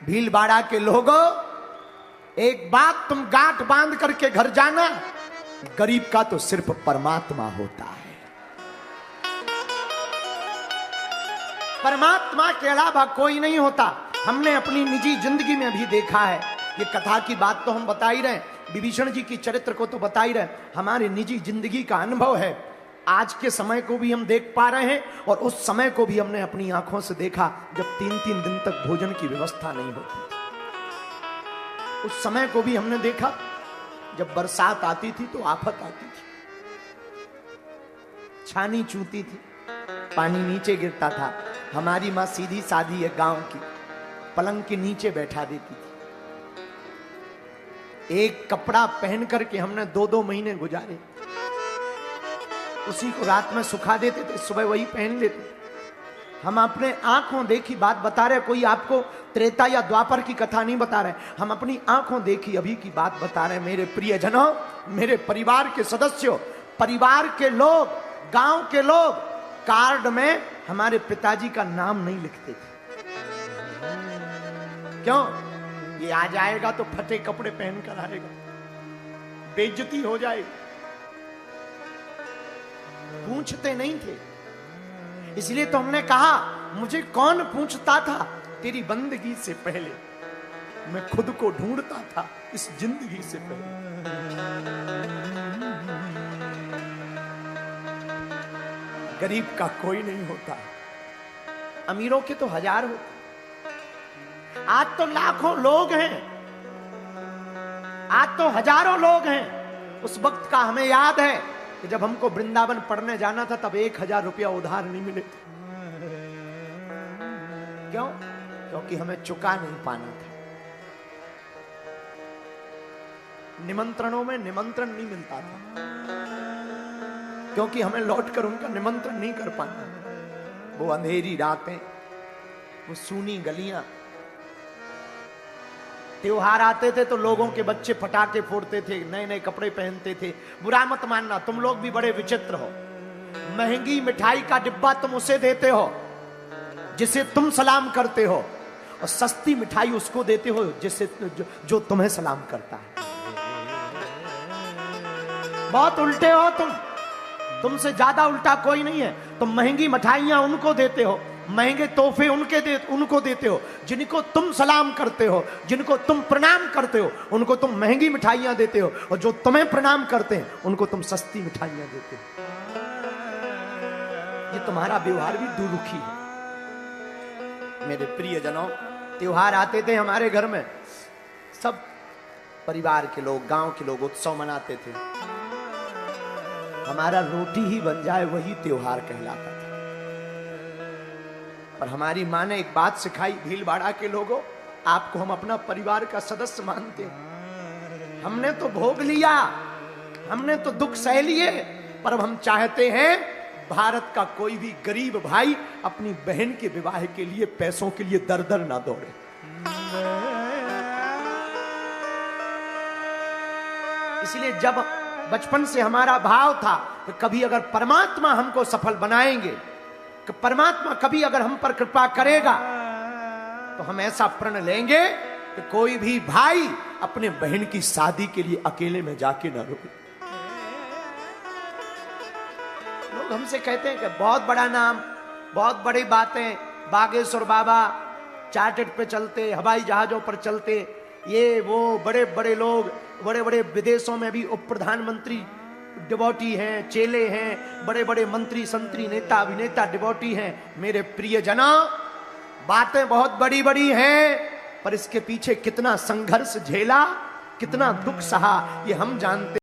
भीलवाड़ा के लोगों, एक बात तुम गांठ बांध करके घर जाना, गरीब का तो सिर्फ परमात्मा होता है। परमात्मा के अलावा कोई नहीं होता। हमने अपनी निजी जिंदगी में भी देखा है। ये कथा की बात तो हम बता ही रहे, विभीषण जी की चरित्र को तो बता ही रहे, हमारे निजी जिंदगी का अनुभव है। आज के समय को भी हम देख पा रहे हैं और उस समय को भी हमने अपनी आंखों से देखा जब 3-3 दिन तक भोजन की व्यवस्था नहीं होती थी। उस समय को भी हमने देखा जब बरसात आती थी तो आफत आती थी, छानी चूती थी, पानी नीचे गिरता था। हमारी माँ सीधी सादी है गांव की, पलंग के नीचे बैठा देती थी। एक कपड़ा पहन करके हमने 2-2 महीने गुजारे, उसी को रात में सुखा देते थे, सुबह वही पहन लेते। हम अपने आंखों देखी बात बता रहे, कोई आपको त्रेता या द्वापर की कथा नहीं बता रहे, हम अपनी आंखों देखी अभी की बात बता रहे। मेरे प्रियजनों, मेरे परिवार के सदस्यों, परिवार के लोग, गांव के लोग कार्ड में हमारे पिताजी का नाम नहीं लिखते थे। क्यों? ये आ जाएगा तो फटे कपड़े पहन कर आएगा, बेइज्जती हो जाएगी। पूछते नहीं थे। इसलिए तो हमने कहा, मुझे कौन पूछता था तेरी बंदगी से पहले, मैं खुद को ढूंढता था इस जिंदगी से पहले। गरीब का कोई नहीं होता, अमीरों के तो हजार होते। आज तो लाखों लोग हैं, आज तो हजारों लोग हैं। उस वक्त का हमें याद है कि जब हमको वृंदावन पढ़ने जाना था तब 1000 रुपया उधार नहीं मिले थे। क्यों? क्योंकि हमें चुका नहीं पाना था। निमंत्रणों में निमंत्रण नहीं मिलता था, क्योंकि हमें लौटकर उनका निमंत्रण नहीं कर पाना। वो अंधेरी रातें, वो सूनी गलियां। त्योहार आते थे तो लोगों के बच्चे पटाखे फोड़ते थे, नए नए कपड़े पहनते थे। बुरा मत मानना, तुम लोग भी बड़े विचित्र हो। महंगी मिठाई का डिब्बा तुम उसे देते हो जिसे तुम सलाम करते हो, और सस्ती मिठाई उसको देते हो जिसे जो तुम्हें सलाम करता है। बहुत उल्टे हो तुम, तुमसे ज्यादा उल्टा कोई नहीं है। तुम महंगी मिठाइयां उनको देते हो, महंगे तोहफे उनको देते हो। जिनको तुम सलाम करते हो, जिनको तुम प्रणाम करते हो, उनको तुम महंगी मिठाइयां देते हो, और जो तुम्हें प्रणाम करते हैं उनको तुम सस्ती मिठाइयां देते हो। ये तुम्हारा व्यवहार भी दुरुखी है। मेरे प्रियजनों, त्योहार आते थे हमारे घर में, सब परिवार के लोग, गांव के लोग उत्सव मनाते थे। हमारा रोटी ही बन जाए वही त्योहार कहलाता था। पर हमारी माँ ने एक बात सिखाई, भीलवाड़ा के लोगों, आपको हम अपना परिवार का सदस्य मानते हैं। हमने तो भोग लिया, हमने तो दुख सह लिए, पर अब हम चाहते हैं भारत का कोई भी गरीब भाई अपनी बहन के विवाह के लिए पैसों के लिए दर दर ना दौड़े। इसलिए जब बचपन से हमारा भाव था कि कभी अगर परमात्मा हमको सफल बनाएंगे, कि परमात्मा कभी अगर हम पर कृपा करेगा, तो हम ऐसा प्रण लेंगे कि कोई भी भाई अपने बहन की शादी के लिए अकेले में जाके ना रुके। लोग हमसे कहते हैं कि बहुत बड़ा नाम, बहुत बड़ी बातें, बागेश्वर बाबा चार्टर्ड पे चलते, हवाई जहाजों पर चलते, ये वो बड़े बड़े लोग, बड़े बड़े विदेशों में भी उप प्रधानमंत्री डिवोटी हैं, चेले हैं, बड़े बड़े मंत्री संतरी, नेता अभिनेता डिवोटी हैं। मेरे प्रियजनों, बातें बहुत बड़ी बड़ी हैं, पर इसके पीछे कितना संघर्ष झेला, कितना दुख सहा, ये हम जानते हैं।